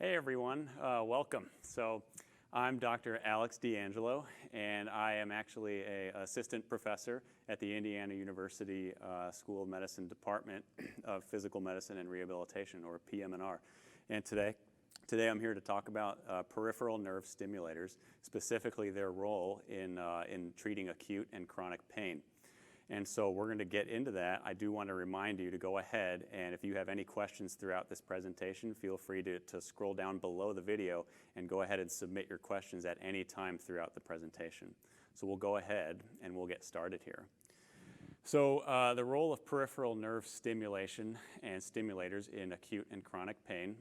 Hey everyone, welcome. So I'm Dr. Alex DAngelo, and I am actually an assistant professor at the Indiana University School of Medicine Department of Physical Medicine and Rehabilitation, or PM&R. And today I'm here to talk about peripheral nerve stimulators, specifically their role in treating acute and chronic pain. And so we're going to get into that. I do want to remind you to go ahead, and if you have any questions throughout this presentation, feel free to scroll down below the video and go ahead and submit your questions at any time throughout the presentation. So we'll go ahead and we'll get started here. So the role of peripheral nerve stimulation and stimulators in acute and chronic pain.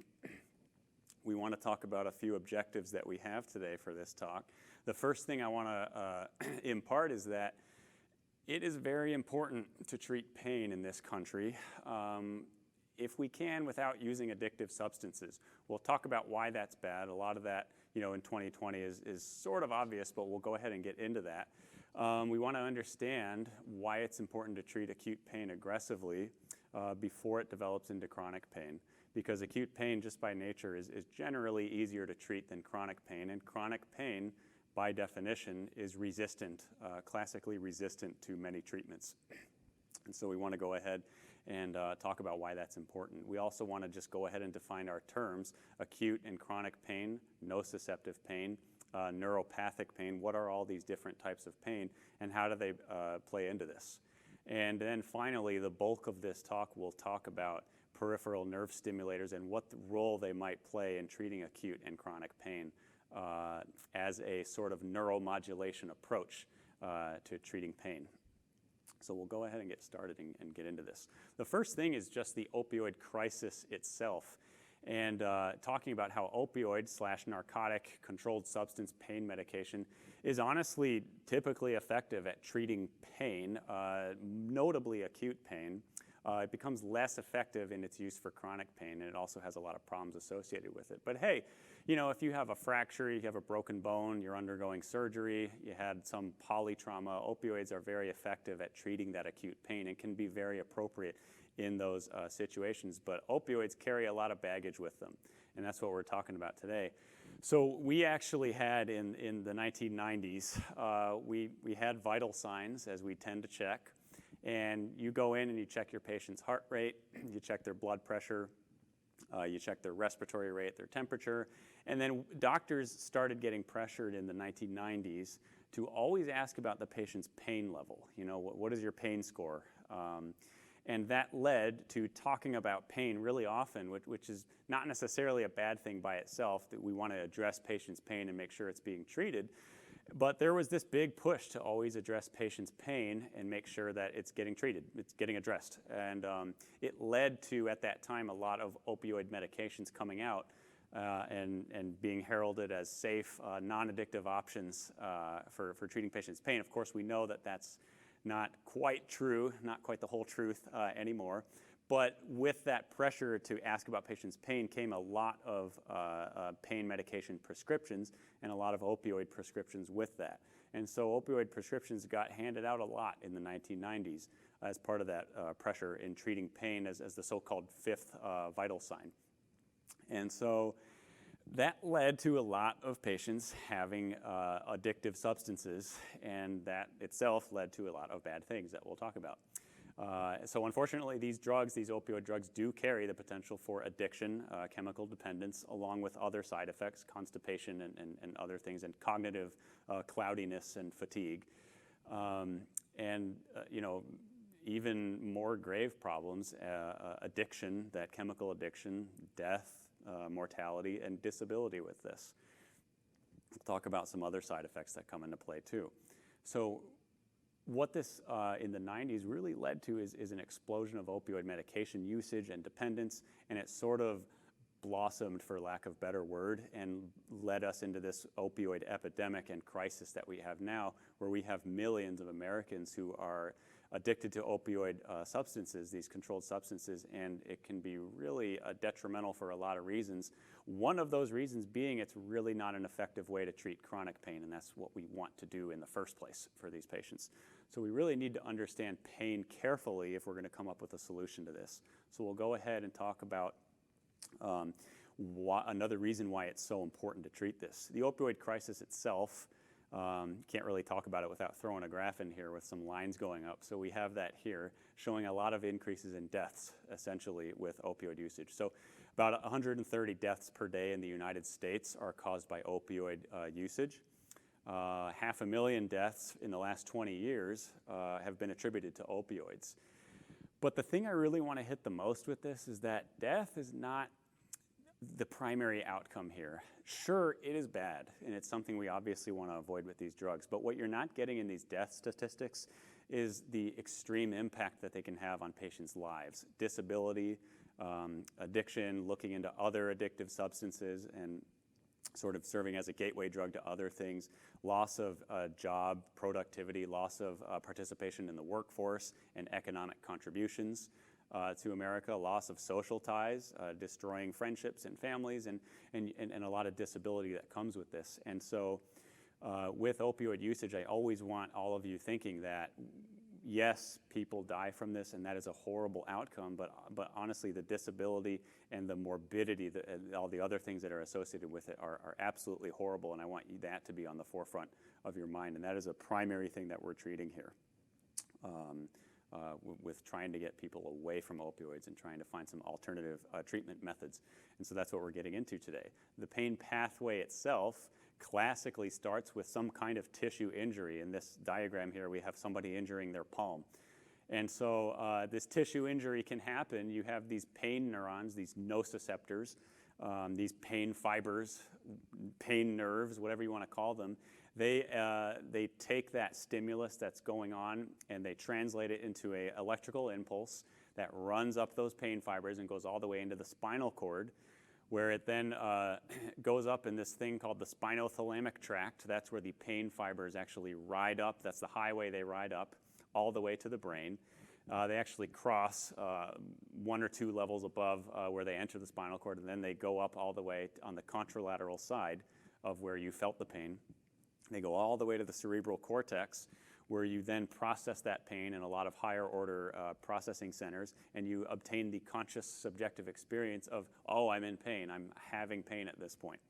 We want to talk about a few objectives that we have today for this talk. The first thing I want to impart is that it is very important to treat pain in this country if we can without using addictive substances. We'll talk about why that's bad. A lot of that, in 2020 is sort of obvious, but we'll go ahead and get into that. We want to understand why it's important to treat acute pain aggressively before it develops into chronic pain, because acute pain just by nature is generally easier to treat than chronic pain, and chronic pain by definition, is resistant, classically resistant to many treatments. And so we want to go ahead and talk about why that's important. We also want to just go ahead and define our terms: acute and chronic pain, nociceptive pain, neuropathic pain. What are all these different types of pain, and how do they play into this? And then finally, the bulk of this talk will talk about peripheral nerve stimulators and what role they might play in treating acute and chronic pain as a sort of neuromodulation approach to treating pain. So we'll go ahead and get started and get into this. The first thing is just the opioid crisis itself, and talking about how opioid/narcotic controlled substance pain medication is honestly typically effective at treating pain, notably acute pain. It becomes less effective in its use for chronic pain, and it also has a lot of problems associated with it. But hey, if you have a fracture, you have a broken bone, you're undergoing surgery, you had some polytrauma, opioids are very effective at treating that acute pain and can be very appropriate in those situations. But opioids carry a lot of baggage with them, and that's what we're talking about today. So we actually had in the 1990s, we had vital signs, as we tend to check. And you go in and you check your patient's heart rate, you check their blood pressure, you check their respiratory rate, their temperature, and then doctors started getting pressured in the 1990s to always ask about the patient's pain level. What is your pain score? And that led to talking about pain really often, which is not necessarily a bad thing by itself, that we want to address patients' pain and make sure it's being treated. But there was this big push to always address patients' pain and make sure that it's getting treated, it's getting addressed. And it led to, at that time, a lot of opioid medications coming out and being heralded as safe, non-addictive options for treating patients' pain. Of course, we know that that's not quite true, not quite the whole truth anymore. But with that pressure to ask about patients' pain came a lot of pain medication prescriptions and a lot of opioid prescriptions with that. And so opioid prescriptions got handed out a lot in the 1990s as part of that pressure in treating pain as the so-called fifth vital sign. And so that led to a lot of patients having addictive substances, and that itself led to a lot of bad things that we'll talk about. So unfortunately, these opioid drugs, do carry the potential for addiction, chemical dependence, along with other side effects, constipation and other things, and cognitive cloudiness and fatigue. Even more grave problems, addiction, that chemical addiction, death, mortality, and disability with this. We'll talk about some other side effects that come into play too. So what this in the 90s really led to is an explosion of opioid medication usage and dependence, and it sort of blossomed, for lack of a better word, and led us into this opioid epidemic and crisis that we have now, where we have millions of Americans who are addicted to opioid substances, these controlled substances, and it can be really detrimental for a lot of reasons. One of those reasons being it's really not an effective way to treat chronic pain, and that's what we want to do in the first place for these patients. So we really need to understand pain carefully if we're going to come up with a solution to this. So we'll go ahead and talk about another reason why it's so important to treat this. The opioid crisis itself, can't really talk about it without throwing a graph in here with some lines going up. So we have that here showing a lot of increases in deaths, essentially, with opioid usage. So about 130 deaths per day in the United States are caused by opioid usage. 500,000 deaths in the last 20 years have been attributed to opioids. But the thing I really want to hit the most with this is that death is not the primary outcome here. Sure, it is bad, and it's something we obviously want to avoid with these drugs, but what you're not getting in these death statistics is the extreme impact that they can have on patients' lives. Disability, addiction, looking into other addictive substances, and sort of serving as a gateway drug to other things, loss of job productivity, loss of participation in the workforce and economic contributions to America, loss of social ties, destroying friendships and families, and a lot of disability that comes with this. And so with opioid usage, I always want all of you thinking that, yes, people die from this, and that is a horrible outcome, but honestly, the disability and the morbidity, and all the other things that are associated with it are absolutely horrible, and I want that to be on the forefront of your mind, and that is a primary thing that we're treating here. With trying to get people away from opioids and trying to find some alternative treatment methods. And so that's what we're getting into today. The pain pathway itself classically starts with some kind of tissue injury. In this diagram here, we have somebody injuring their palm. And so this tissue injury can happen. You have these pain neurons, these nociceptors, these pain fibers, pain nerves, whatever you want to call them. They take that stimulus that's going on and they translate it into an electrical impulse that runs up those pain fibers and goes all the way into the spinal cord, where it then goes up in this thing called the spinothalamic tract. That's where the pain fibers actually ride up. That's the highway they ride up all the way to the brain. They actually cross 1 or 2 levels above where they enter the spinal cord, and then they go up all the way on the contralateral side of where you felt the pain. They go all the way to the cerebral cortex, where you then process that pain in a lot of higher order processing centers, and you obtain the conscious subjective experience of, oh, I'm in pain, I'm having pain at this point.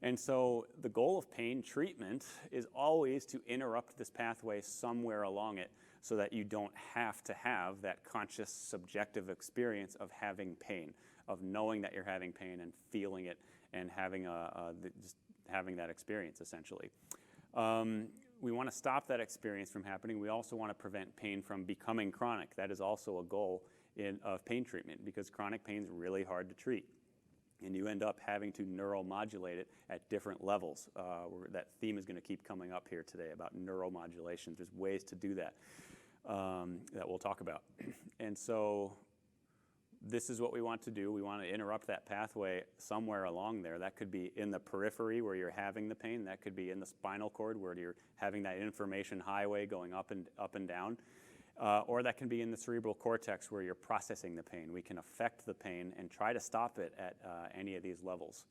And so the goal of pain treatment is always to interrupt this pathway somewhere along it so that you don't have to have that conscious subjective experience of having pain, of knowing that you're having pain and feeling it and having just having that experience, essentially. We want to stop that experience from happening. We also want to prevent pain from becoming chronic. That is also a goal of pain treatment, because chronic pain is really hard to treat. And you end up having to neuromodulate it at different levels. That theme is going to keep coming up here today about neuromodulation. There's ways to do that that we'll talk about. And so this is what we want to do. We want to interrupt that pathway somewhere along there. That could be in the periphery where you're having the pain. That could be in the spinal cord where you're having that information highway going up and down. Or that can be in the cerebral cortex where you're processing the pain. We can affect the pain and try to stop it at any of these levels.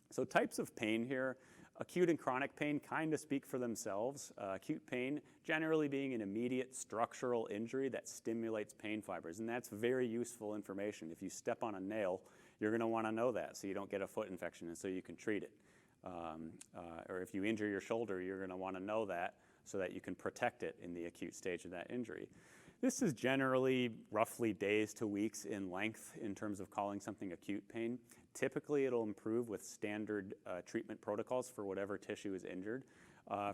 So types of pain here. Acute and chronic pain kind of speak for themselves. Acute pain generally being an immediate structural injury that stimulates pain fibers, and that's very useful information. If you step on a nail, you're going to want to know that so you don't get a foot infection and so you can treat it. Or if you injure your shoulder, you're going to want to know that so that you can protect it in the acute stage of that injury. This is generally roughly days to weeks in length in terms of calling something acute pain. Typically, it'll improve with standard treatment protocols for whatever tissue is injured.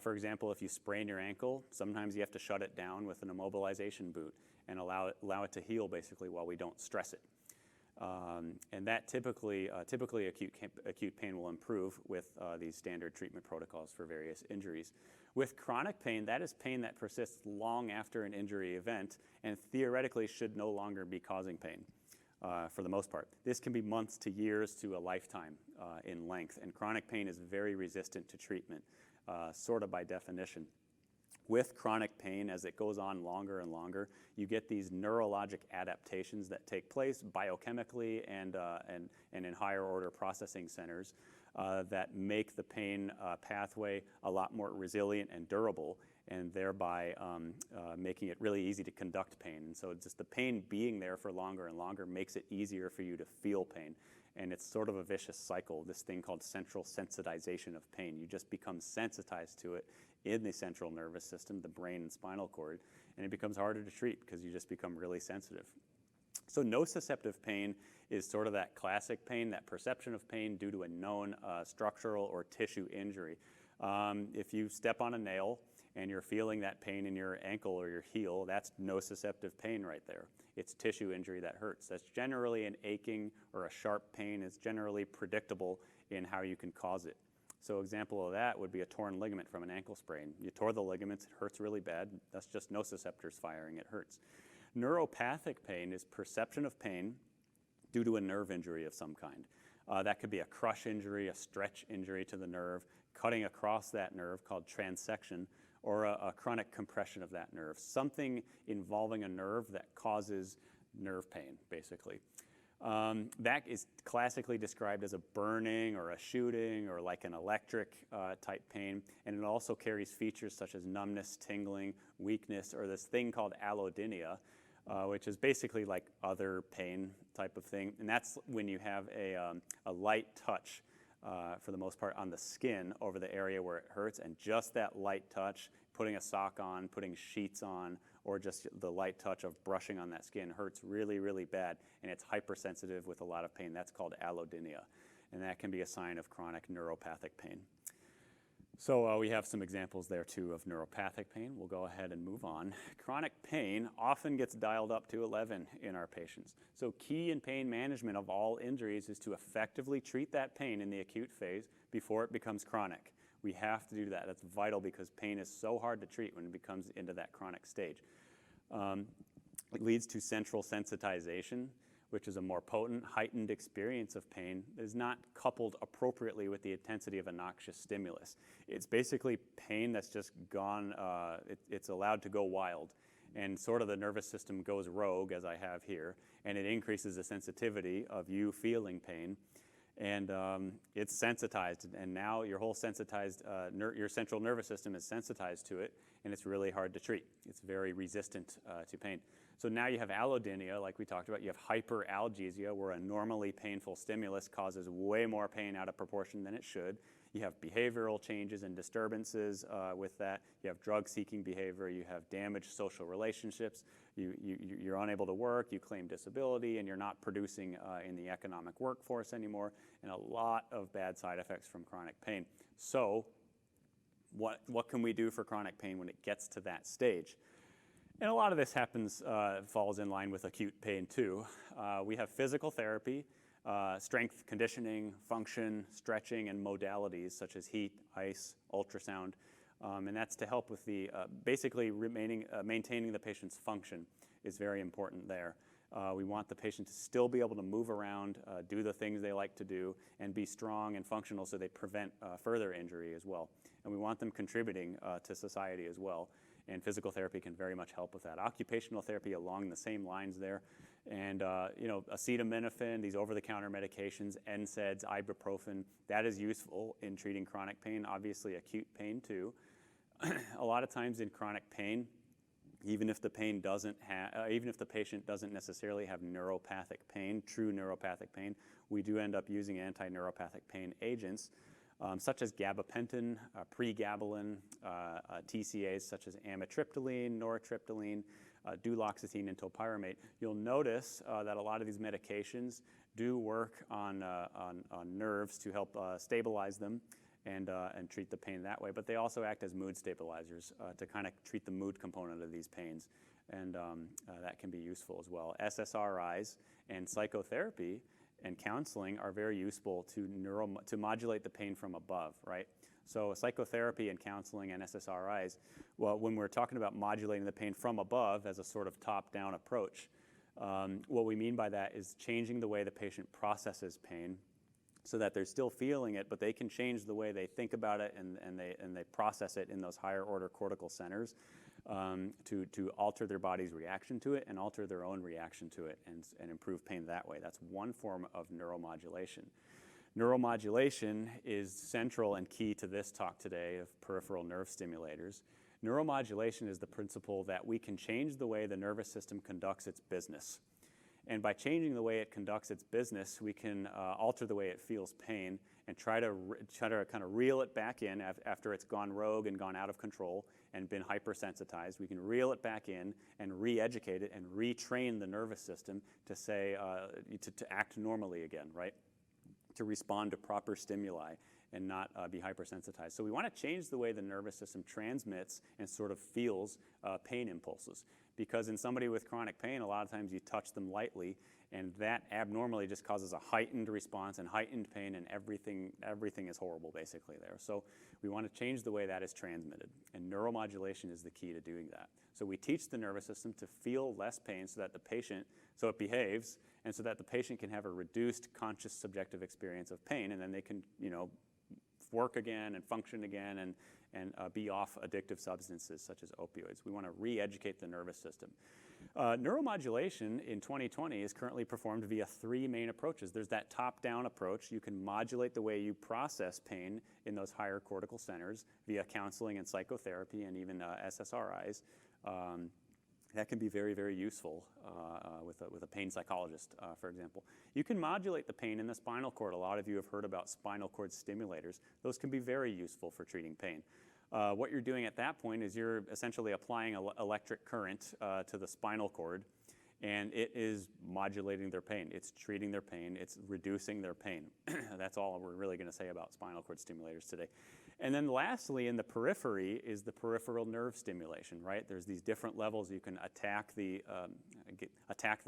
For example, if you sprain your ankle, sometimes you have to shut it down with an immobilization boot and allow it to heal basically while we don't stress it. And that typically acute pain will improve with these standard treatment protocols for various injuries. With chronic pain, that is pain that persists long after an injury event and theoretically should no longer be causing pain for the most part. This can be months to years to a lifetime in length, and chronic pain is very resistant to treatment, sort of by definition. With chronic pain, as it goes on longer and longer, you get these neurologic adaptations that take place biochemically and in higher order processing centers that make the pain pathway a lot more resilient and durable. and thereby making it really easy to conduct pain. And so just the pain being there for longer and longer makes it easier for you to feel pain. And it's sort of a vicious cycle, this thing called central sensitization of pain. You just become sensitized to it in the central nervous system, the brain and spinal cord, and it becomes harder to treat because you just become really sensitive. So nociceptive pain is sort of that classic pain, that perception of pain due to a known structural or tissue injury. If you step on a nail and you're feeling that pain in your ankle or your heel, that's nociceptive pain right there. It's tissue injury that hurts. That's generally an aching or a sharp pain. It's generally predictable in how you can cause it. So example of that would be a torn ligament from an ankle sprain. You tore the ligaments, it hurts really bad. That's just nociceptors firing, it hurts. Neuropathic pain is perception of pain due to a nerve injury of some kind. That could be a crush injury, a stretch injury to the nerve, cutting across that nerve called transection, or a chronic compression of that nerve, something involving a nerve that causes nerve pain, basically. That is classically described as a burning or a shooting or like an electric type pain, and it also carries features such as numbness, tingling, weakness, or this thing called allodynia, which is basically like other pain type of thing, and that's when you have a light touch for the most part on the skin over the area where it hurts, and just that light touch, putting a sock on, putting sheets on, or just the light touch of brushing on that skin hurts really, really bad, and it's hypersensitive with a lot of pain. That's called allodynia, and that can be a sign of chronic neuropathic pain. So we have some examples there too of neuropathic pain. We'll go ahead and move on. Chronic pain often gets dialed up to 11 in our patients. So key in pain management of all injuries is to effectively treat that pain in the acute phase before it becomes chronic. We have to do that. That's vital because pain is so hard to treat when it becomes into that chronic stage. It leads to central sensitization, which is a more potent, heightened experience of pain that is not coupled appropriately with the intensity of a noxious stimulus. It's basically pain that's just gone, it's allowed to go wild, and sort of the nervous system goes rogue, as I have here, and it increases the sensitivity of you feeling pain, and it's sensitized, and now your whole sensitized, your central nervous system is sensitized to it, and it's really hard to treat. It's very resistant to pain. So now you have allodynia, like we talked about. You have hyperalgesia, where a normally painful stimulus causes way more pain out of proportion than it should. You have behavioral changes and disturbances with that. You have drug-seeking behavior. You have damaged social relationships. You're unable to work. You claim disability, and you're not producing in the economic workforce anymore, and a lot of bad side effects from chronic pain. So what can we do for chronic pain when it gets to that stage? And a lot of this happens, falls in line with acute pain too. We have physical therapy, strength conditioning, function, stretching, and modalities such as heat, ice, ultrasound. And that's to help with the basically maintaining the patient's function is very important there. We want the patient to still be able to move around, do the things they like to do, and be strong and functional so they prevent further injury as well. And we want them contributing to society as well. And physical therapy can very much help with that. Occupational therapy along the same lines there. And acetaminophen, these over-the-counter medications, NSAIDs, ibuprofen, that is useful in treating chronic pain, obviously acute pain too. A lot of times in chronic pain, even if the patient doesn't necessarily have neuropathic pain, true neuropathic pain, we do end up using anti-neuropathic pain agents such as gabapentin, pregabalin, TCAs such as amitriptyline, nortriptyline, duloxetine, and topiramate. You'll notice that a lot of these medications do work on nerves to help stabilize them and treat the pain that way, but they also act as mood stabilizers to kind of treat the mood component of these pains, and that can be useful as well. SSRIs and psychotherapy and counseling are very useful to modulate the pain from above, right? So psychotherapy and counseling and SSRIs, well, when we're talking about modulating the pain from above as a sort of top-down approach, what we mean by that is changing the way the patient processes pain so that they're still feeling it, but they can change the way they think about it and they process it in those higher order cortical centers to alter their body's reaction to it and alter their own reaction to it and improve pain that way. That's one form of neuromodulation. Neuromodulation is central and key to this talk today of peripheral nerve stimulators. Neuromodulation is the principle that we can change the way the nervous system conducts its business. And by changing the way it conducts its business, we can alter the way it feels pain and try to kind of reel it back in after it's gone rogue and gone out of control and been hypersensitized. We can reel it back in and re-educate it and retrain the nervous system to say, to act normally again, right? To respond to proper stimuli and not be hypersensitized. So we want to change the way the nervous system transmits and sort of feels pain impulses. Because in somebody with chronic pain, a lot of times you touch them lightly, and that abnormally just causes a heightened response and heightened pain, and everything is horrible basically there. So we want to change the way that is transmitted, and neuromodulation is the key to doing that. So we teach the nervous system to feel less pain so that the patient, so it behaves, and so that the patient can have a reduced conscious subjective experience of pain, and then they can, work again and function again and be off addictive substances such as opioids. We want to re-educate the nervous system. Neuromodulation in 2020 is currently performed via 3 main approaches. There's that top-down approach. You can modulate the way you process pain in those higher cortical centers via counseling and psychotherapy and even SSRIs. That can be very, very useful with a pain psychologist, for example. You can modulate the pain in the spinal cord. A lot of you have heard about spinal cord stimulators. Those can be very useful for treating pain. What you're doing at that point is you're essentially applying electric current to the spinal cord, and it is modulating their pain. It's treating their pain. It's reducing their pain. That's all we're really going to say about spinal cord stimulators today. And then lastly, in the periphery is the peripheral nerve stimulation, right? There's these different levels you can attack the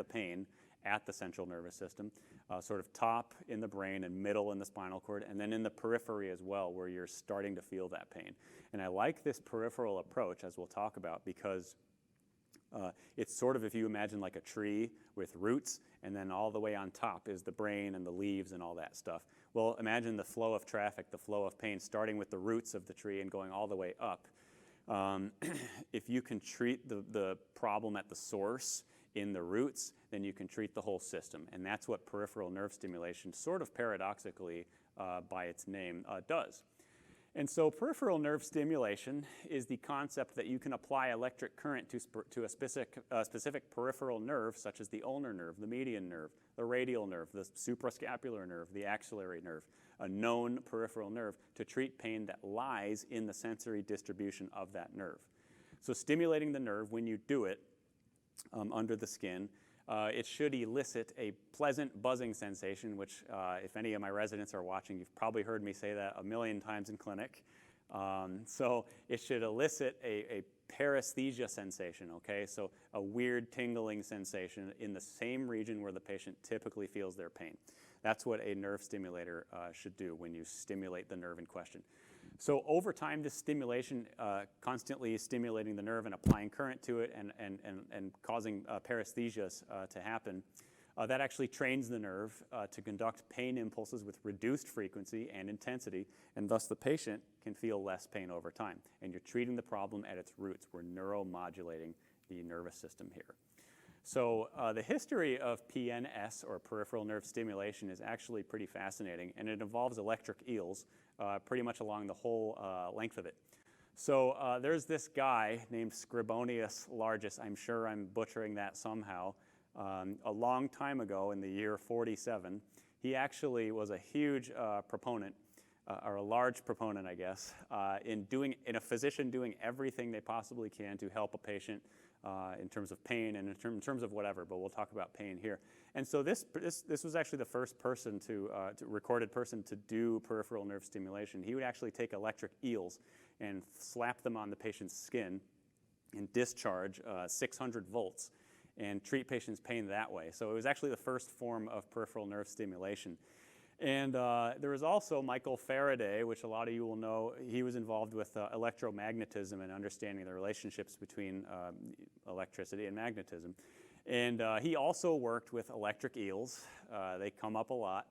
pain at the central nervous system, sort of top in the brain and middle in the spinal cord, and then in the periphery as well, where you're starting to feel that pain. And I like this peripheral approach, as we'll talk about, because it's sort of, if you imagine like a tree with roots, and then all the way on top is the brain and the leaves and all that stuff. Well, imagine the flow of traffic, the flow of pain, starting with the roots of the tree and going all the way up. If you can treat the problem at the source in the roots, then you can treat the whole system. And that's what peripheral nerve stimulation, sort of paradoxically by its name, does. And so peripheral nerve stimulation is the concept that you can apply electric current to a specific peripheral nerve, such as the ulnar nerve, the median nerve, the radial nerve, the suprascapular nerve, the axillary nerve, a known peripheral nerve, to treat pain that lies in the sensory distribution of that nerve. So stimulating the nerve, when you do it under the skin, it should elicit a pleasant buzzing sensation, which if any of my residents are watching, you've probably heard me say that a million times in clinic. So it should elicit a paresthesia sensation, okay? So a weird tingling sensation in the same region where the patient typically feels their pain. That's what a nerve stimulator should do when you stimulate the nerve in question. So over time, this stimulation, constantly stimulating the nerve and applying current to it and causing paresthesias to happen, that actually trains the nerve to conduct pain impulses with reduced frequency and intensity, and thus the patient can feel less pain over time. And you're treating the problem at its roots. We're neuromodulating the nervous system here. So the history of PNS, or peripheral nerve stimulation, is actually pretty fascinating, and it involves electric eels pretty much along the whole length of it. So there's this guy named Scribonius Largus. I'm sure I'm butchering that somehow. A long time ago, in the year 47, he actually was a huge proponent, or a large proponent, I guess, in a physician doing everything they possibly can to help a patient in terms of pain and in terms of whatever, but we'll talk about pain here. And so this was actually the first person recorded person to do peripheral nerve stimulation. He would actually take electric eels and slap them on the patient's skin and discharge 600 volts and treat patients' pain that way. So it was actually the first form of peripheral nerve stimulation. And there was also Michael Faraday, which a lot of you will know. He was involved with electromagnetism and understanding the relationships between electricity and magnetism. And he also worked with electric eels. They come up a lot.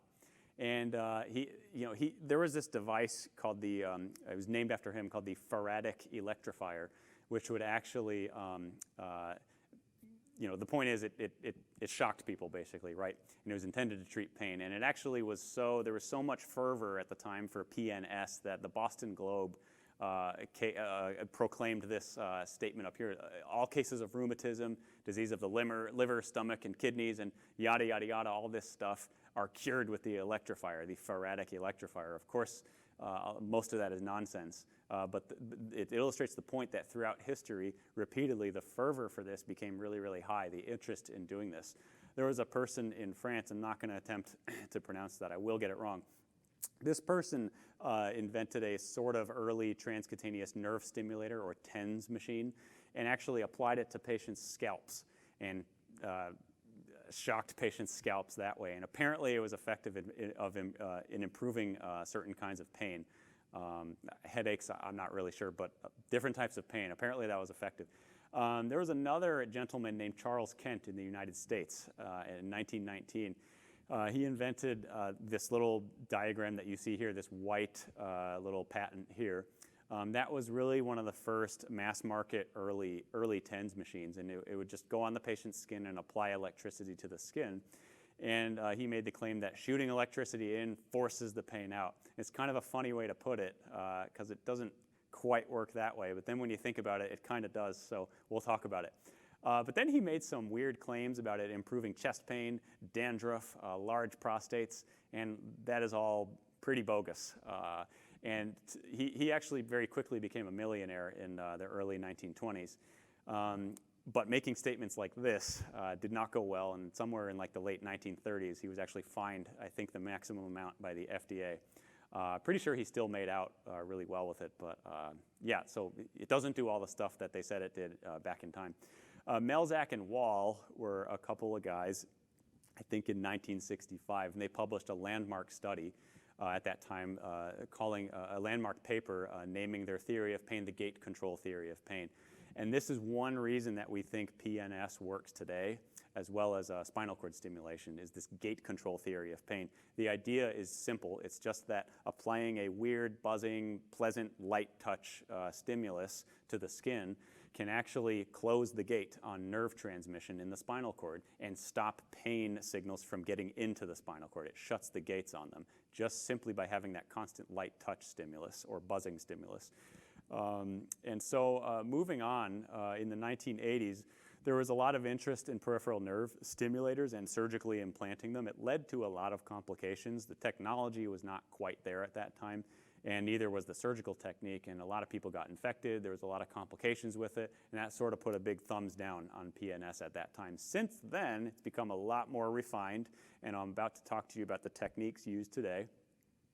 And there was this device called it was named after him, called the Faradic electrifier, which would actually the point is it shocked people basically, right? And it was intended to treat pain. And it actually was there was so much fervor at the time for PNS that the Boston Globe proclaimed this statement up here. All cases of rheumatism, disease of the liver, stomach, and kidneys, and yada, yada, yada, all this stuff are cured with the electrifier, the ferratic electrifier. Of course, most of that is nonsense, but it illustrates the point that throughout history, repeatedly, the fervor for this became really, really high, the interest in doing this. There was a person in France, I'm not going to attempt to pronounce that, I will get it wrong. This person invented a sort of early transcutaneous nerve stimulator, or TENS machine, and actually applied it to patients' scalps and shocked patients' scalps that way. And apparently it was effective in improving certain kinds of pain. Headaches, I'm not really sure, but different types of pain. Apparently that was effective. There was another gentleman named Charles Kent in the United States in 1919. He invented this little diagram that you see here, this white little patent here. That was really one of the first mass market early TENS machines, and it would just go on the patient's skin and apply electricity to the skin. And he made the claim that shooting electricity in forces the pain out. It's kind of a funny way to put it because it doesn't quite work that way, but then when you think about it, it kind of does, so we'll talk about it. But then he made some weird claims about it improving chest pain, dandruff, large prostates, and that is all pretty bogus. And he actually very quickly became a millionaire in the early 1920s. But making statements like this did not go well, and somewhere in like the late 1930s, he was actually fined, I think, the maximum amount by the FDA. Pretty sure he still made out really well with it, but yeah, so it doesn't do all the stuff that they said it did back in time. Melzack and Wall were a couple of guys, I think in 1965, and they published a landmark study at that time, calling a landmark paper naming their theory of pain the gate control theory of pain. And this is one reason that we think PNS works today, as well as spinal cord stimulation, is this gate control theory of pain. The idea is simple. It's just that applying a weird, buzzing, pleasant, light touch stimulus to the skin can actually close the gate on nerve transmission in the spinal cord and stop pain signals from getting into the spinal cord. It shuts the gates on them just simply by having that constant light touch stimulus or buzzing stimulus. And so moving on, in the 1980s, there was a lot of interest in peripheral nerve stimulators and surgically implanting them. It led to a lot of complications. The technology was not quite there at that time, and neither was the surgical technique, and a lot of people got infected. There was a lot of complications with it, and that sort of put a big thumbs down on PNS at that time. Since then, it's become a lot more refined, and I'm about to talk to you about the techniques used today.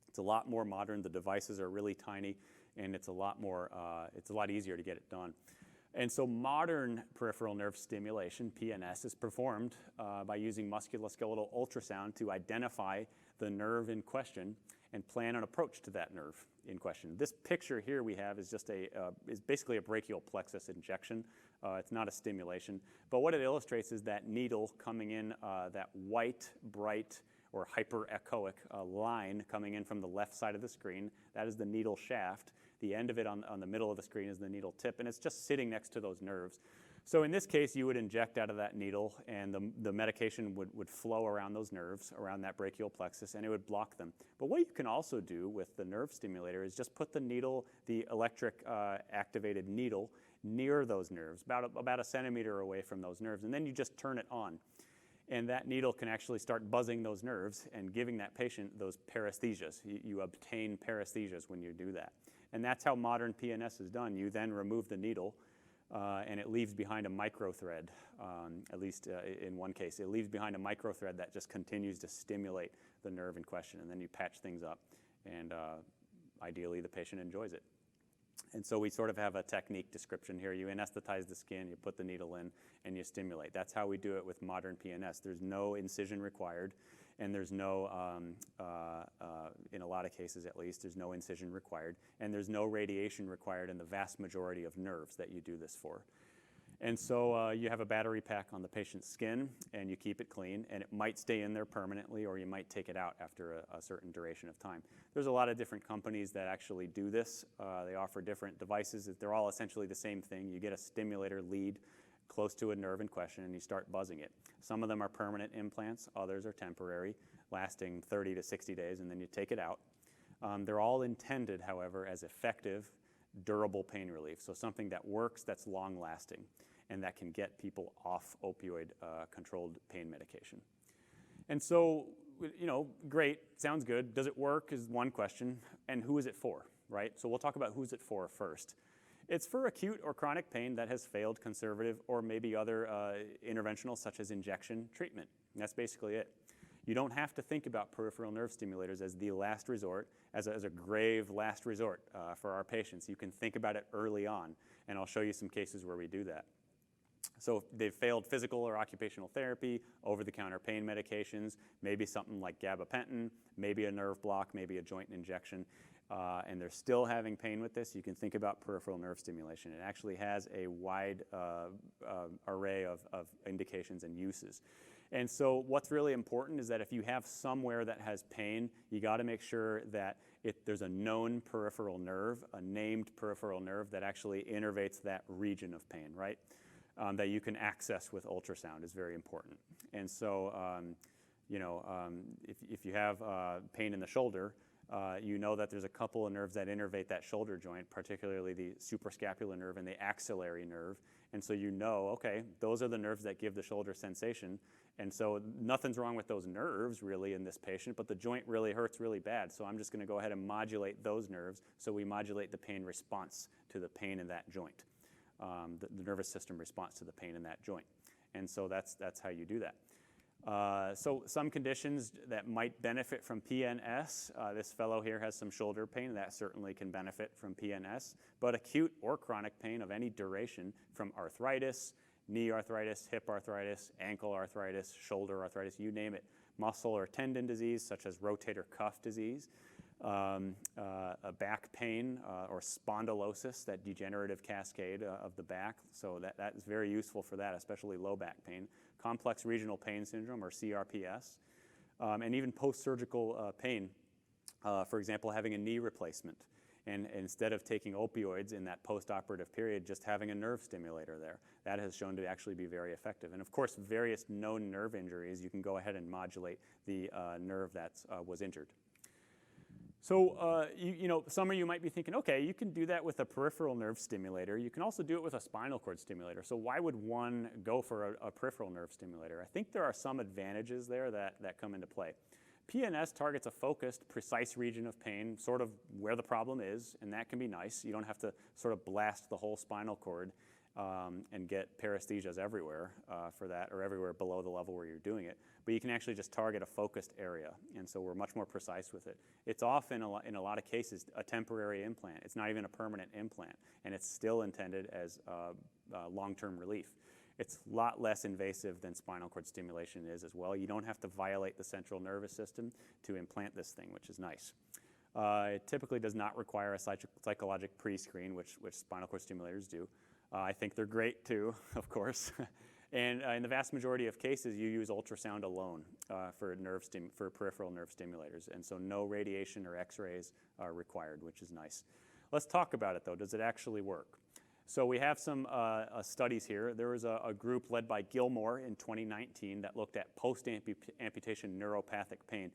It's a lot more modern. The devices are really tiny, and it's a lot easier to get it done. And so modern peripheral nerve stimulation, PNS, is performed by using musculoskeletal ultrasound to identify the nerve in question and plan an approach to that nerve in question. This picture here we have is just is basically a brachial plexus injection. It's not a stimulation, but what it illustrates is that needle coming in, that white, bright, or hyperechoic line coming in from the left side of the screen. That is the needle shaft. The end of it on the middle of the screen is the needle tip, and it's just sitting next to those nerves. So in this case, you would inject out of that needle, and the medication would flow around those nerves, around that brachial plexus, and it would block them. But what you can also do with the nerve stimulator is just put the needle, the electric activated needle, near those nerves, about a centimeter away from those nerves, and then you just turn it on. And that needle can actually start buzzing those nerves and giving that patient those paresthesias. You obtain paresthesias when you do that. And that's how modern PNS is done. You then remove the needle, and it leaves behind a microthread, at least in one case. It leaves behind a microthread that just continues to stimulate the nerve in question, and then you patch things up, and ideally the patient enjoys it. And so we sort of have a technique description here. You anesthetize the skin, you put the needle in, and you stimulate. That's how we do it with modern PNS. There's no incision required, and there's no, in a lot of cases at least, there's no incision required, and there's no radiation required in the vast majority of nerves that you do this for. And so you have a battery pack on the patient's skin, and you keep it clean, and it might stay in there permanently, or you might take it out after a certain duration of time. There's a lot of different companies that actually do this. They offer different devices. They're all essentially the same thing. You get a stimulator lead close to a nerve in question, and you start buzzing it. Some of them are permanent implants. Others are temporary, lasting 30 to 60 days, and then you take it out. They're all intended, however, as effective durable pain relief, so something that works, that's long-lasting, and that can get people off opioid-controlled pain medication. And so, great, sounds good. Does it work is one question, and who is it for, right? So we'll talk about who's it for first. It's for acute or chronic pain that has failed conservative or maybe other interventional, such as injection treatment. And that's basically it. You don't have to think about peripheral nerve stimulators as the last resort, as a grave last resort for our patients. You can think about it early on, and I'll show you some cases where we do that. So they've failed physical or occupational therapy, over-the-counter pain medications, maybe something like gabapentin, maybe a nerve block, maybe a joint injection, and they're still having pain with this. You can think about peripheral nerve stimulation. It actually has a wide array of indications and uses. And so what's really important is that if you have somewhere that has pain, you got to make sure that there's a known peripheral nerve, a named peripheral nerve that actually innervates that region of pain, right? That you can access with ultrasound is very important. And so, if you have pain in the shoulder, you know that there's a couple of nerves that innervate that shoulder joint, particularly the suprascapular nerve and the axillary nerve. And so okay, those are the nerves that give the shoulder sensation. And so nothing's wrong with those nerves really in this patient, but the joint really hurts really bad. So I'm just going to go ahead and modulate those nerves so we modulate the pain response to the pain in that joint. The nervous system response to the pain in that joint. And so that's how you do that. So some conditions that might benefit from PNS, this fellow here has some shoulder pain, that certainly can benefit from PNS, but acute or chronic pain of any duration from arthritis, knee arthritis, hip arthritis, ankle arthritis, shoulder arthritis, you name it, muscle or tendon disease such as rotator cuff disease, a back pain or spondylosis, that degenerative cascade of the back. So that is very useful for that, especially low back pain. Complex regional pain syndrome or CRPS, and even post-surgical pain. For example, having a knee replacement. And instead of taking opioids in that post-operative period, just having a nerve stimulator there. That has shown to actually be very effective. And of course, various known nerve injuries, you can go ahead and modulate the nerve that was injured. So, some of you might be thinking, okay, you can do that with a peripheral nerve stimulator. You can also do it with a spinal cord stimulator. So why would one go for a peripheral nerve stimulator? I think there are some advantages there that come into play. PNS targets a focused, precise region of pain, sort of where the problem is, and that can be nice. You don't have to sort of blast the whole spinal cord and get paresthesias everywhere for that, or everywhere below the level where you're doing it. But you can actually just target a focused area, and so we're much more precise with it. It's often, in a lot of cases, a temporary implant. It's not even a permanent implant, and it's still intended as long-term relief. It's a lot less invasive than spinal cord stimulation is as well. You don't have to violate the central nervous system to implant this thing, which is nice. It typically does not require a psychologic pre-screen, which spinal cord stimulators do. I think they're great too, of course. And in the vast majority of cases, you use ultrasound alone for peripheral nerve stimulators. And so no radiation or x-rays are required, which is nice. Let's talk about it though. Does it actually work? So we have some studies here. There was a group led by Gilmore in 2019 that looked at post-amputation neuropathic pain.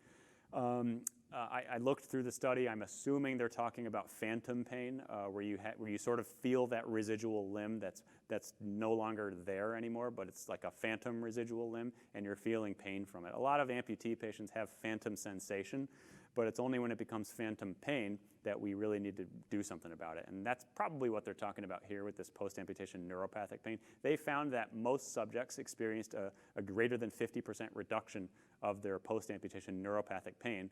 I looked through the study. I'm assuming they're talking about phantom pain, where you sort of feel that residual limb that's no longer there anymore, but it's like a phantom residual limb, and you're feeling pain from it. A lot of amputee patients have phantom sensation, but it's only when it becomes phantom pain that we really need to do something about it. And that's probably what they're talking about here with this post-amputation neuropathic pain. They found that most subjects experienced a greater than 50% reduction of their post-amputation neuropathic pain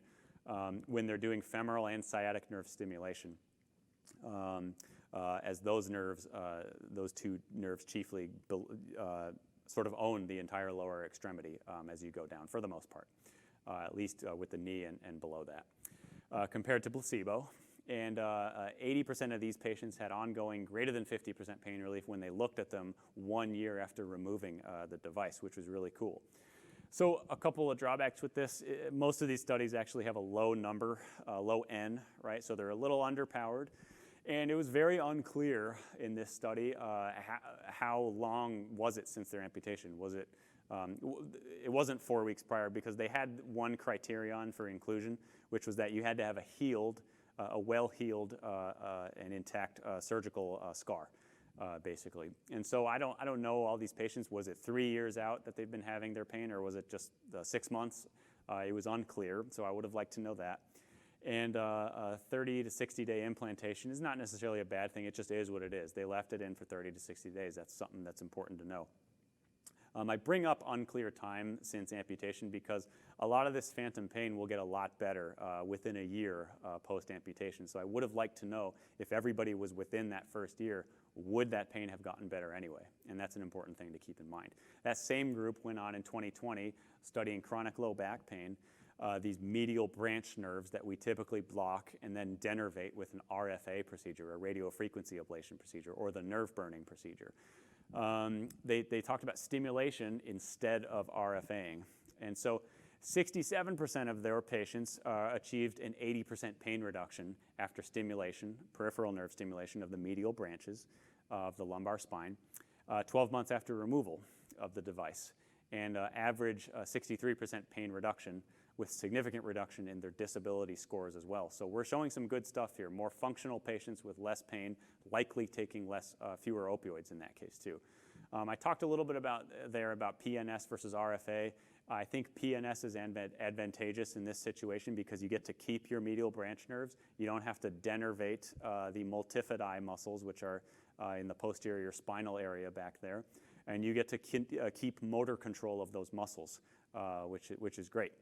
when they're doing femoral and sciatic nerve stimulation, as those two nerves chiefly sort of own the entire lower extremity as you go down, for the most part. At least with the knee and below that, compared to placebo. And 80% of these patients had ongoing greater than 50% pain relief when they looked at them 1 year after removing the device, which was really cool. So a couple of drawbacks with this. Most of these studies actually have a low number, low N, right? So they're a little underpowered. And it was very unclear in this study how long was it since their amputation. It wasn't 4 weeks prior, because they had one criterion for inclusion, which was that you had to have a healed a well-healed and intact surgical scar, basically. And so I don't know all these patients. Was it 3 years out that they've been having their pain, or was it just 6 months? It was unclear, so I would have liked to know that. And a 30 to 60 day implantation is not necessarily a bad thing. It just is what it is. They left it in for 30 to 60 days. That's something that's important to know. I bring up unclear time since amputation because a lot of this phantom pain will get a lot better within a year post-amputation. So I would have liked to know if everybody was within that first year, would that pain have gotten better anyway? And that's an important thing to keep in mind. That same group went on in 2020 studying chronic low back pain. These medial branch nerves that we typically block and then denervate with an RFA procedure, a radiofrequency ablation procedure, or the nerve burning procedure. They talked about stimulation instead of RFAing. And so 67% of their patients achieved an 80% pain reduction after stimulation, peripheral nerve stimulation of the medial branches of the lumbar spine, 12 months after removal of the device, and average 63% pain reduction with significant reduction in their disability scores as well. So we're showing some good stuff here. More functional patients with less pain, likely taking fewer opioids in that case too. I talked a little bit about PNS versus RFA. I think PNS is advantageous in this situation because you get to keep your medial branch nerves. You don't have to denervate the multifidi muscles, which are in the posterior spinal area back there. And you get to keep motor control of those muscles, which is great.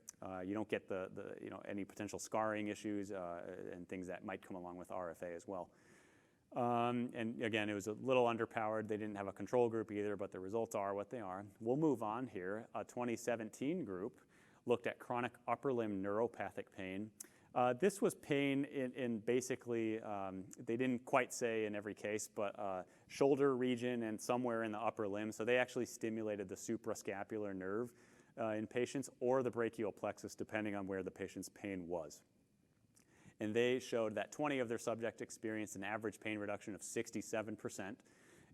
You don't get any potential scarring issues and things that might come along with RFA as well. And again, it was a little underpowered. They didn't have a control group either, but the results are what they are. We'll move on here. A 2017 group looked at chronic upper limb neuropathic pain. This was pain in basically, they didn't quite say in every case, but shoulder region and somewhere in the upper limb. So they actually stimulated the suprascapular nerve in patients or the brachial plexus, depending on where the patient's pain was. And they showed that 20 of their subjects experienced an average pain reduction of 67%,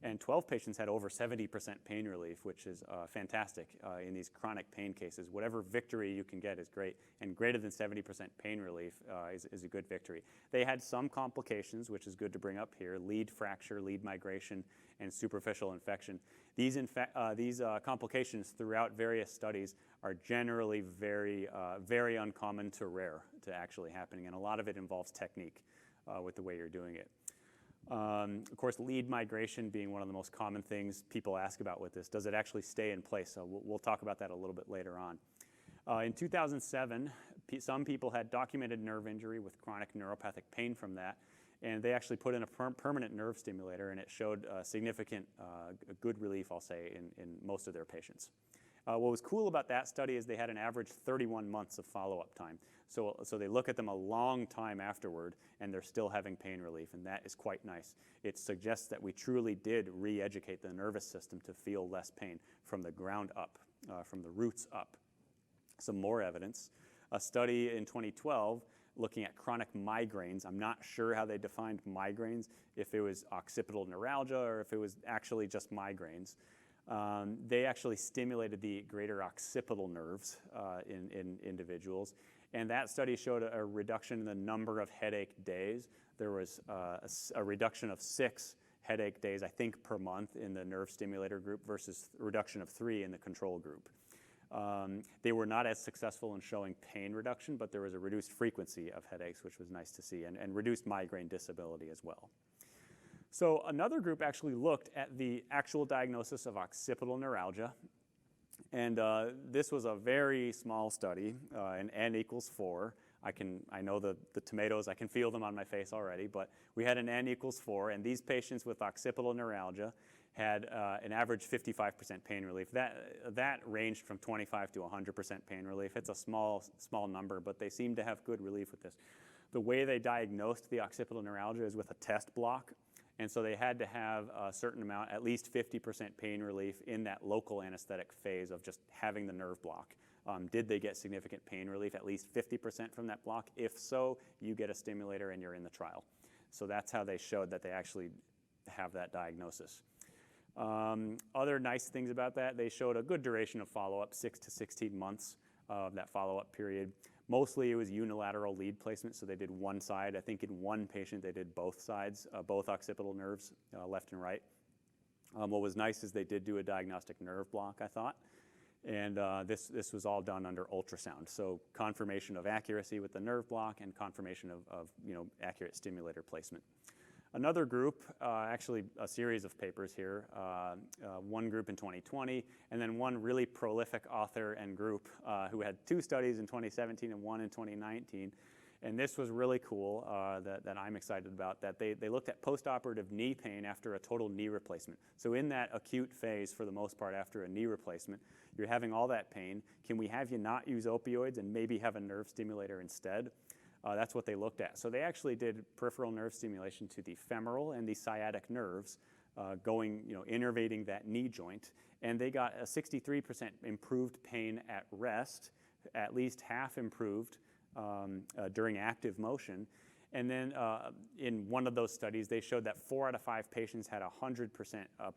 and 12 patients had over 70% pain relief, which is fantastic in these chronic pain cases. Whatever victory you can get is great, and greater than 70% pain relief is a good victory. They had some complications, which is good to bring up here: lead fracture, lead migration, and superficial infection. These complications throughout various studies are generally very uncommon to rare to actually happening, and a lot of it involves technique with the way you're doing it. Of course, lead migration being one of the most common things people ask about with this. Does it actually stay in place? So we'll talk about that a little bit later on. In 2007, some people had documented nerve injury with chronic neuropathic pain from that, and they actually put in a permanent nerve stimulator, and it showed significant good relief, I'll say, in most of their patients. What was cool about that study is they had an average 31 months of follow-up time. So they look at them a long time afterward, and they're still having pain relief, and that is quite nice. It suggests that we truly did re-educate the nervous system to feel less pain from the ground up, from the roots up. Some more evidence. A study in 2012 looking at chronic migraines. I'm not sure how they defined migraines, if it was occipital neuralgia or if it was actually just migraines. They actually stimulated the greater occipital nerves in individuals, and that study showed a reduction in the number of headache days. There was a reduction of 6 headache days, I think, per month in the nerve stimulator group versus a reduction of 3 in the control group. They were not as successful in showing pain reduction, but there was a reduced frequency of headaches, which was nice to see, and reduced migraine disability as well. So another group actually looked at the actual diagnosis of occipital neuralgia, and this was a very small study, an N equals 4. I know the tomatoes, I can feel them on my face already, but we had an N equals 4, and these patients with occipital neuralgia had an average 55% pain relief. That ranged from 25 to 100% pain relief. It's a small number, but they seem to have good relief with this. The way they diagnosed the occipital neuralgia is with a test block, and so they had to have a certain amount, at least 50% pain relief in that local anesthetic phase of just having the nerve block. Did they get significant pain relief, at least 50% from that block? If so, you get a stimulator and you're in the trial. So that's how they showed that they actually have that diagnosis. Other nice things about that, they showed a good duration of follow-up, 6 to 16 months of that follow-up period. Mostly it was unilateral lead placement, so they did one side. I think in one patient they did both sides, both occipital nerves, left and right. What was nice is they did do a diagnostic nerve block, I thought. And this was all done under ultrasound. So confirmation of accuracy with the nerve block and confirmation of accurate stimulator placement. Another group, actually a series of papers here, one group in 2020, and then one really prolific author and group who had 2 studies in 2017 and one in 2019. And this was really cool that I'm excited about, that they looked at postoperative knee pain after a total knee replacement. So in that acute phase, for the most part, after a knee replacement, you're having all that pain. Can we have you not use opioids and maybe have a nerve stimulator instead? That's what they looked at. So they actually did peripheral nerve stimulation to the femoral and the sciatic nerves, innervating that knee joint. And they got a 63% improved pain at rest, at least half improved during active motion. And then in one of those studies, they showed that 4 out of 5 patients had 100%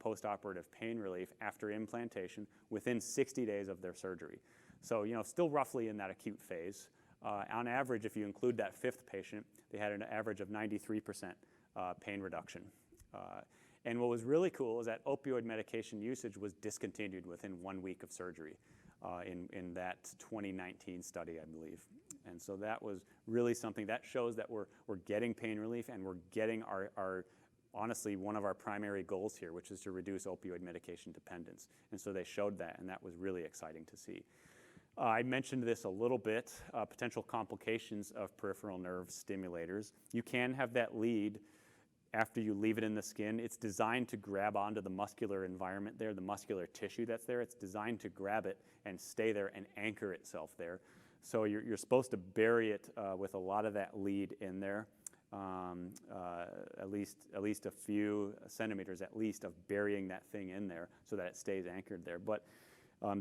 postoperative pain relief after implantation within 60 days of their surgery. So, still roughly in that acute phase. On average, if you include that 5th patient, they had an average of 93% pain reduction. And what was really cool is that opioid medication usage was discontinued within 1 week of surgery in that 2019 study, I believe. And so that was really something that shows that we're getting pain relief, and we're getting our honestly, one of our primary goals here, which is to reduce opioid medication dependence. And so they showed that, and that was really exciting to see. I mentioned this a little bit, potential complications of peripheral nerve stimulators. You can have that lead after you leave it in the skin. It's designed to grab onto the muscular environment there, the muscular tissue that's there. It's designed to grab it and stay there and anchor itself there. So you're supposed to bury it with a lot of that lead in there, at least a few centimeters at least of burying that thing in there so that it stays anchored there. But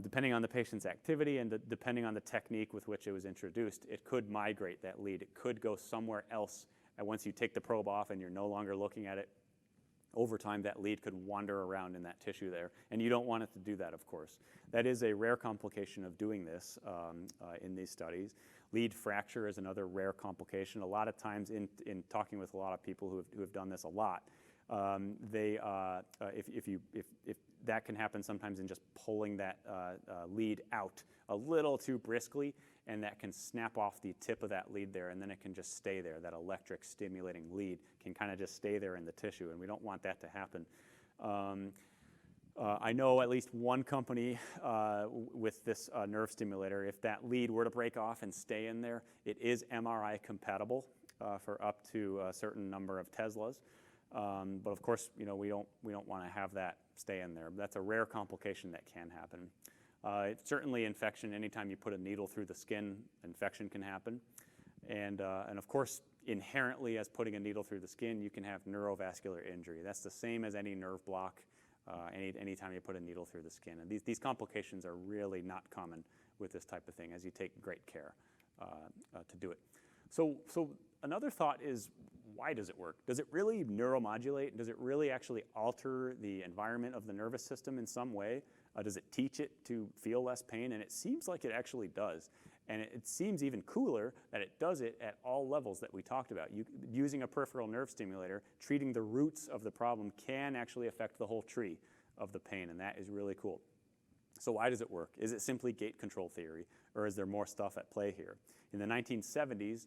depending on the patient's activity and depending on the technique with which it was introduced, it could migrate that lead. It could go somewhere else. And once you take the probe off and you're no longer looking at it, over time that lead could wander around in that tissue there. And you don't want it to do that, of course. That is a rare complication of doing this in these studies. Lead fracture is another rare complication. A lot of times in talking with a lot of people who have done this a lot, if that can happen sometimes in just pulling that lead out a little too briskly, and that can snap off the tip of that lead there, and then it can just stay there. That electric stimulating lead can kind of just stay there in the tissue, and we don't want that to happen. I know at least one company with this nerve stimulator, if that lead were to break off and stay in there, it is MRI compatible for up to a certain number of Teslas. But of course, we don't want to have that stay in there. That's a rare complication that can happen. Certainly infection, anytime you put a needle through the skin, infection can happen. And of course, inherently as putting a needle through the skin, you can have neurovascular injury. That's the same as any nerve block, anytime you put a needle through the skin. And these complications are really not common with this type of thing, as you take great care to do it. So another thought is, why does it work? Does it really neuromodulate? Does it really actually alter the environment of the nervous system in some way? Does it teach it to feel less pain? And it seems like it actually does. And it seems even cooler that it does it at all levels that we talked about. Using a peripheral nerve stimulator, treating the roots of the problem can actually affect the whole tree of the pain, and that is really cool. So why does it work? Is it simply gate control theory, or is there more stuff at play here? In the 1970s,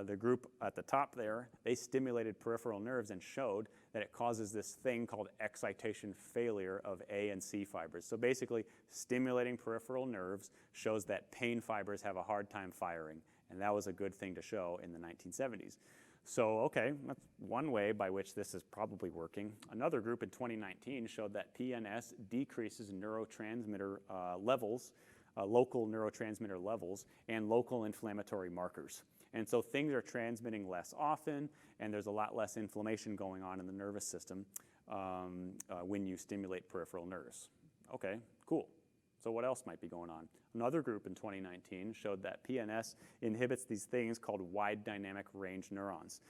the group at the top there, they stimulated peripheral nerves and showed that it causes this thing called excitation failure of A and C fibers. So basically, stimulating peripheral nerves shows that pain fibers have a hard time firing, and that was a good thing to show in the 1970s. So, okay, that's one way by which this is probably working. Another group in 2019 showed that PNS decreases neurotransmitter levels, local neurotransmitter levels, and local inflammatory markers. And so things are transmitting less often, and there's a lot less inflammation going on in the nervous system when you stimulate peripheral nerves. Okay, cool. So what else might be going on? Another group in 2019 showed that PNS inhibits these things called wide dynamic range neurons.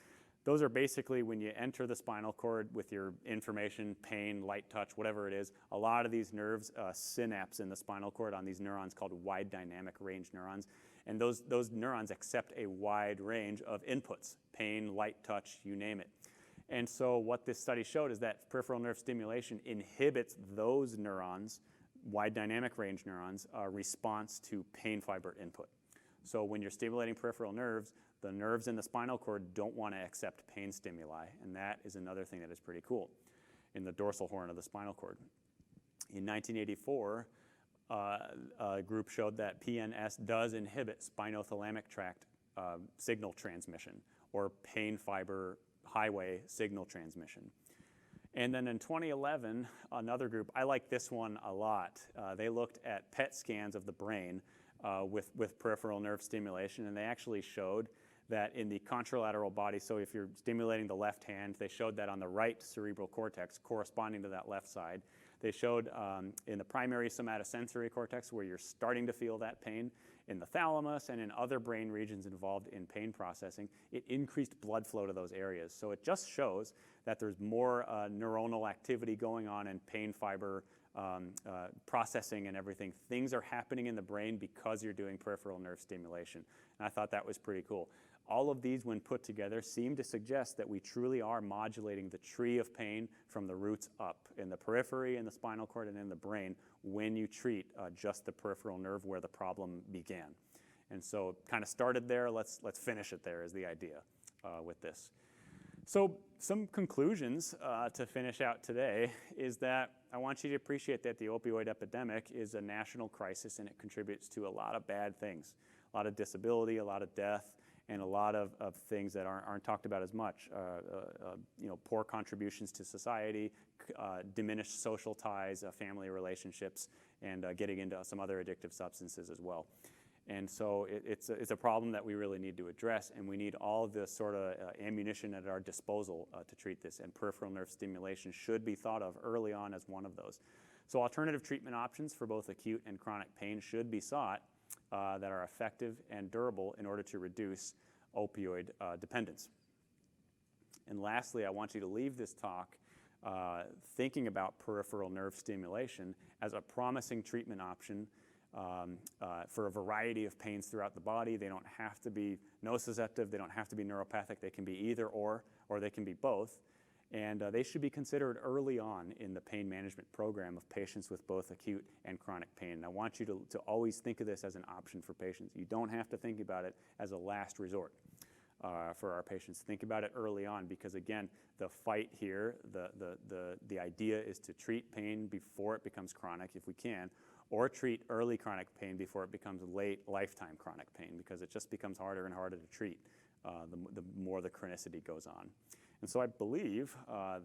Those are basically when you enter the spinal cord with your information, pain, light touch, whatever it is, a lot of these nerves synapse in the spinal cord on these neurons called wide dynamic range neurons. And those neurons accept a wide range of inputs, pain, light, touch, you name it. And so what this study showed is that peripheral nerve stimulation inhibits those neurons, wide dynamic range neurons, response to pain fiber input. So when you're stimulating peripheral nerves, the nerves in the spinal cord don't want to accept pain stimuli, and that is another thing that is pretty cool in the dorsal horn of the spinal cord. In 1984, a group showed that PNS does inhibit spinothalamic tract signal transmission, or pain fiber highway signal transmission. And then in 2011, another group, I like this one a lot, they looked at PET scans of the brain with peripheral nerve stimulation, and they actually showed that in the contralateral body, so if you're stimulating the left hand, they showed that on the right cerebral cortex corresponding to that left side. They showed in the primary somatosensory cortex, where you're starting to feel that pain, in the thalamus and in other brain regions involved in pain processing, it increased blood flow to those areas. So it just shows that there's more neuronal activity going on in pain fiber processing and everything. Things are happening in the brain because you're doing peripheral nerve stimulation. And I thought that was pretty cool. All of these, when put together, seem to suggest that we truly are modulating the tree of pain from the roots up in the periphery, in the spinal cord, and in the brain when you treat just the peripheral nerve where the problem began. And so kind of started there, let's finish it there is the idea with this. So some conclusions to finish out today is that I want you to appreciate that the opioid epidemic is a national crisis, and it contributes to a lot of bad things, a lot of disability, a lot of death, and a lot of things that aren't talked about as much. Poor contributions to society, diminished social ties, family relationships, and getting into some other addictive substances as well. And so it's a problem that we really need to address, and we need all of this sort of ammunition at our disposal to treat this, and peripheral nerve stimulation should be thought of early on as one of those. So alternative treatment options for both acute and chronic pain should be sought that are effective and durable in order to reduce opioid dependence. And lastly, I want you to leave this talk thinking about peripheral nerve stimulation as a promising treatment option for a variety of pains throughout the body. They don't have to be nociceptive, they don't have to be neuropathic, they can be either or they can be both. And they should be considered early on in the pain management program of patients with both acute and chronic pain. And I want you to always think of this as an option for patients. You don't have to think about it as a last resort for our patients. Think about it early on, because again, the fight here, the idea is to treat pain before it becomes chronic if we can, or treat early chronic pain before it becomes late lifetime chronic pain, because it just becomes harder and harder to treat the more the chronicity goes on. And so I believe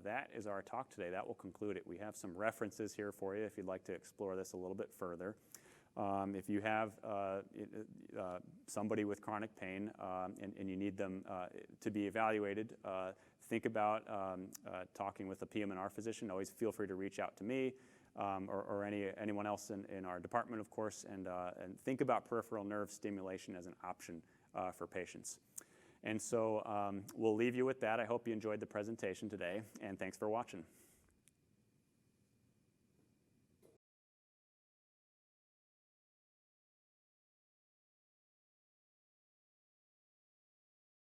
that is our talk today. That will conclude it. We have some references here for you if you'd like to explore this a little bit further. If you have somebody with chronic pain and you need them to be evaluated, think about talking with a PM&R physician. Always feel free to reach out to me or anyone else in our department, of course, and think about peripheral nerve stimulation as an option for patients. And so we'll leave you with that. I hope you enjoyed the presentation today, and thanks for watching.